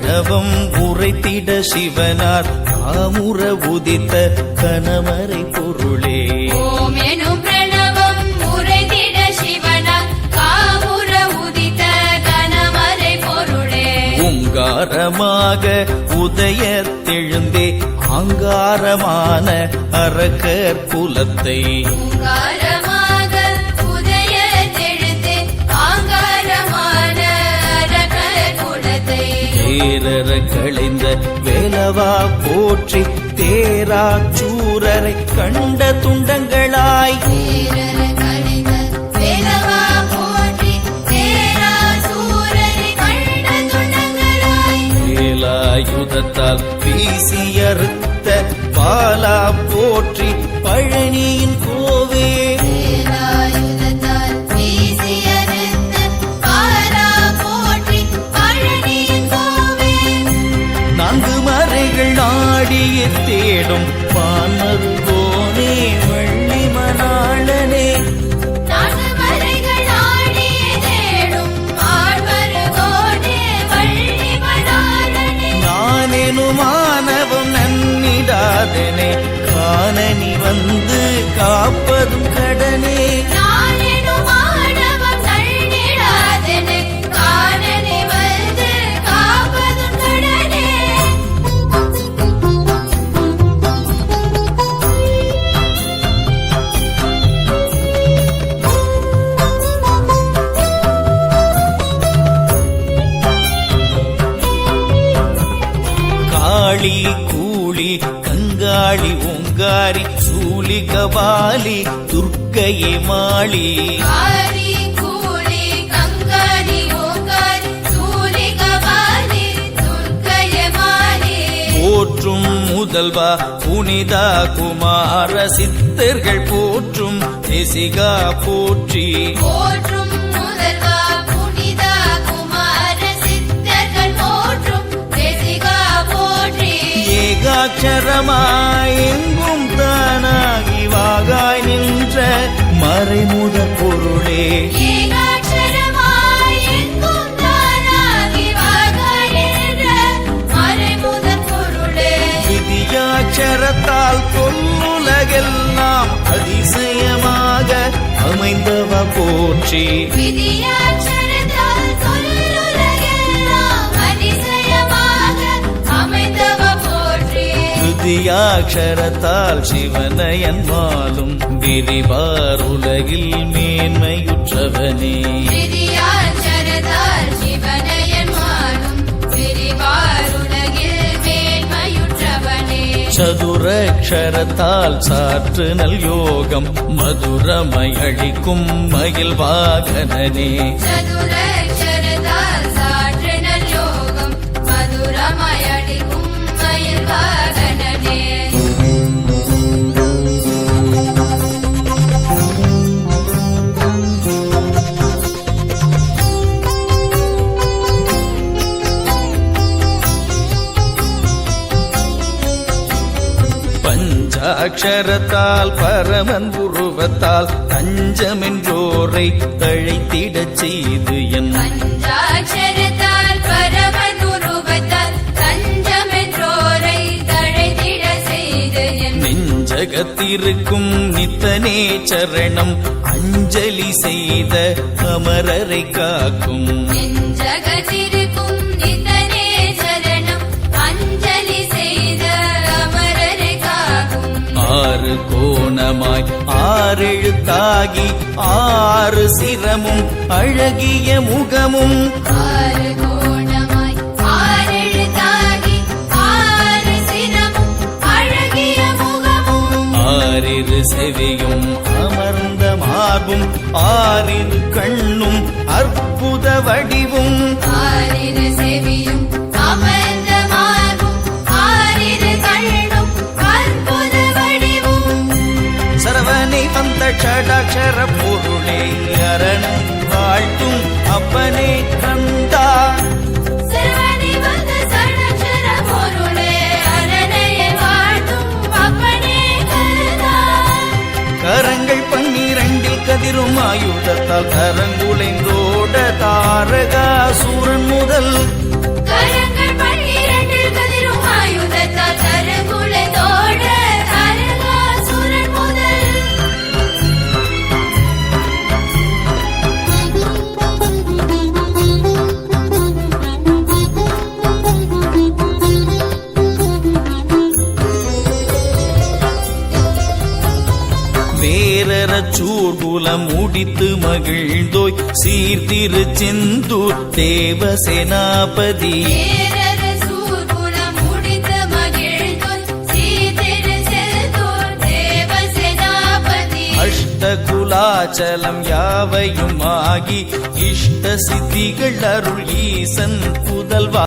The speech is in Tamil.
பிரணவம் உரைத்திட சிவனார் காமுற உதித்த கனமறை பொருளே. ஓம் எனும் பிரணவம் உரைத்திட சிவனார் காமுற உதித்த கனமறை பொருளே. ஓங்காரமாக உதயத்தெழுந்தே ஆங்காரமான அரக்கர் குலத்தை தேரற களைந்த வேலவா போற்றி தேராச்சூரரை கண்ட துண்டங்களாய் வேலாயுதத்தால் வீசியறுத்த பாலா போற்றி பழனியின் கோவே. நான்கு மறைகள் நாடிய தேடும் பான்மருகோனே வள்ளி மணாளனே. நானெனும் மானவம் நன்னிடாதனே காணனி வந்து காப்பதும் கடனே. காளி கூளி கங்காளி ஓங்காரி சூலி கபாலி துர்க்கையே மாளி. போற்றும் முதல்வா புனிதா குமார சித்தர்கள் போற்றும் தேசிகா போற்றி. ஏகாட்சரமாய் எங்கும் தானாகி வாகாய் நின்ற மறைமுதற் பொருளே. விதியாட்சரத்தால் கொல்லுலகெல்லாம் அதிசயமாக அமைந்தவ போற்றி. விதியாட்சரத்தால் சிவனயன்மாலும் விரிவார் உலகில் மேன்மையுற்றவனே. சதுரக்ஷரத்தால் சாற்று நல் யோகம் மதுரமயளிக்கும் மயில் வாகனனே. பஞ்சாட்சரத்தால் பரமன் உருவத்தால் தஞ்சமென்றோரை தழைத்திடச் செய்து என் நெஞ்சகத்திருக்கும் நித்தனே சரணம் அஞ்சலி செய்த அமரரை காக்கும். ஆறு கோணமாய் ஆறெழுத்தாகி ஆறு சிரமும் அழகிய முகமும் ஆறிரு செவியும் அமர்ந்த மார்பும் ஆறிரு கண்ணும் அற்புத வடிவும் சரவணை வந்த ஷடாட்சர பொருளே அரணை வாழ்த்தும் அப்பனே கந்தா. கரங்கள் 12 கதிரும் ஆயுதத்தால் கரங்குலைந்தோட தாரகாசூரன் முதல் கரங்கள் சூர்குலம் முடித்து மகிழ்ந்தோய் சீர்திருச்செந்தூர் தேவசேனாபதி அஷ்டகுலாச்சலம் யாவையும் ஆகி இஷ்ட சித்திகள் அருள் ஈசன் புதல்வா